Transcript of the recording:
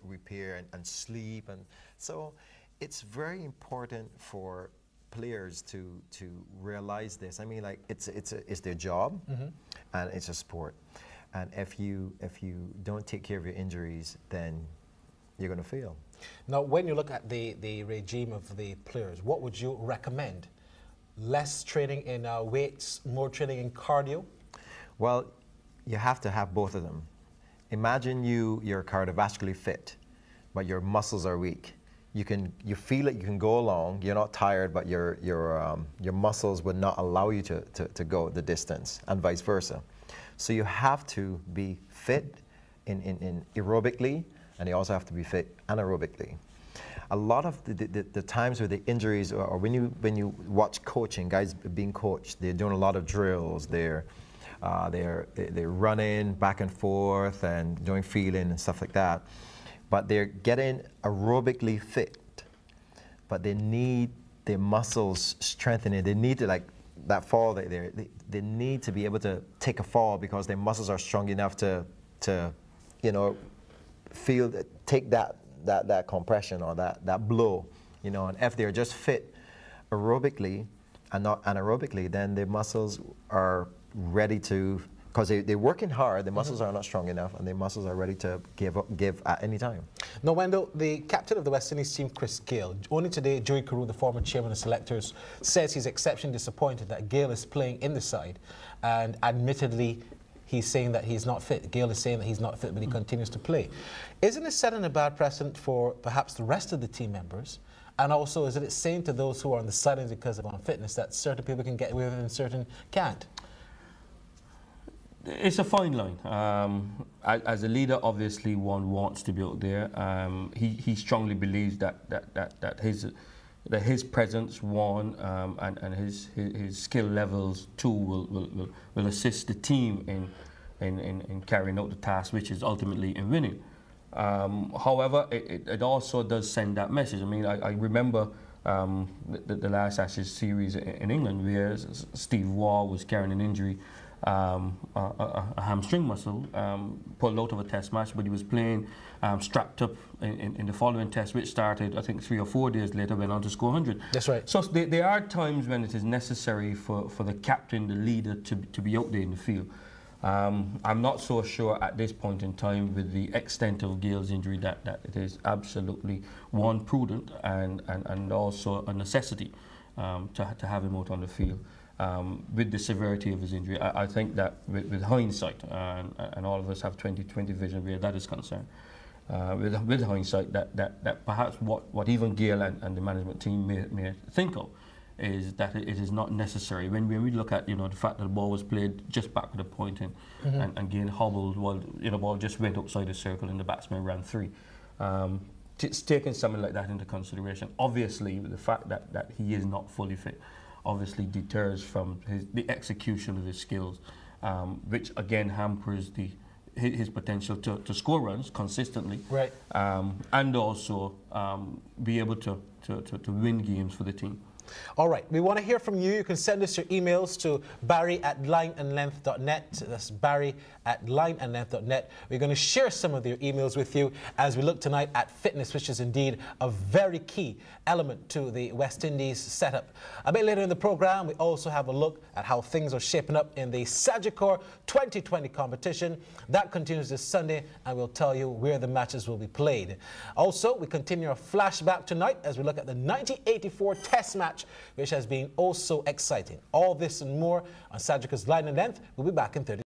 repair and sleep, and so it's very important for players to realize this. I mean, like it's their job, and it's a sport, and if you don't take care of your injuries, then you're going to fail. Now, when you look at the regime of the players, what would you recommend? Less training in weights, more training in cardio? Well, you have to have both of them. Imagine you're cardiovascularly fit, but your muscles are weak. You feel it, you can go along, you're not tired, but your muscles would not allow you to go the distance, and vice versa. So you have to be fit in aerobically, and you also have to be fit anaerobically. A lot of the times with the injuries, or when you watch coaching, guys being coached, they're doing a lot of drills, they're running back and forth and doing feeling and stuff like that. But they're getting aerobically fit, but they need their muscles strengthening. They need to, like that fall, they need to be able to take a fall because their muscles are strong enough to take that compression or that blow, and if they're just fit aerobically and not anaerobically, then their muscles are ready to, because they're working hard, the muscles are not strong enough, and their muscles are ready to give at any time. Now, Wendell, the captain of the West Indies team, Chris Gayle, only today, Joey Carew, the former chairman of selectors, says he's exceptionally disappointed that Gayle is playing in the side, and admittedly, he's saying that he's not fit. Gayle is saying that he's not fit, but he continues to play. Isn't it setting a bad precedent for perhaps the rest of the team members? And also, isn't it saying to those who are on the sidelines because of unfitness that certain people can get away with it and certain can't? It's a fine line. As a leader, obviously, one wants to be out there. He strongly believes that his presence, and his skill levels, too, will assist the team in carrying out the task, which is ultimately in winning. However, it also does send that message. I mean, I remember the last Ashes series in England, where Steve Waugh was carrying an injury. A hamstring muscle, pulled out of a test match, but he was playing strapped up in the following test, which started, I think, 3 or 4 days later, went on to score 100. That's right. So there are times when it is necessary for the captain, the leader, to be out there in the field. I'm not so sure at this point in time, with the extent of Gayle's injury, that it is absolutely, one, prudent and also a necessity to have him out on the field. With the severity of his injury, I think that with hindsight, and all of us have 20/20 vision where that is concerned, with hindsight, that perhaps what even Gayle and the management team may think of is that it is not necessary. When we look at the fact that the ball was played just back with a point in, and Gayle hobbled while the ball just went outside the circle and the batsman ran 3. Taking something like that into consideration, obviously the fact that he is not fully fit obviously deters from the execution of his skills, which again hampers his potential to score runs consistently, right, and also be able to win games for the team. All right, we want to hear from you. You can send us your emails to barry@lineandlength.net. That's barry@lineandlength.net. We're going to share some of your emails with you as we look tonight at fitness, which is indeed a very key element to the West Indies setup. A bit later in the program, we also have a look at how things are shaping up in the Sagicor 2020 competition. That continues this Sunday, and we'll tell you where the matches will be played. Also, we continue our flashback tonight as we look at the 1984 Test match, which has been also exciting. All this and more on Sagicor's Line and Length. We'll be back in 30 seconds.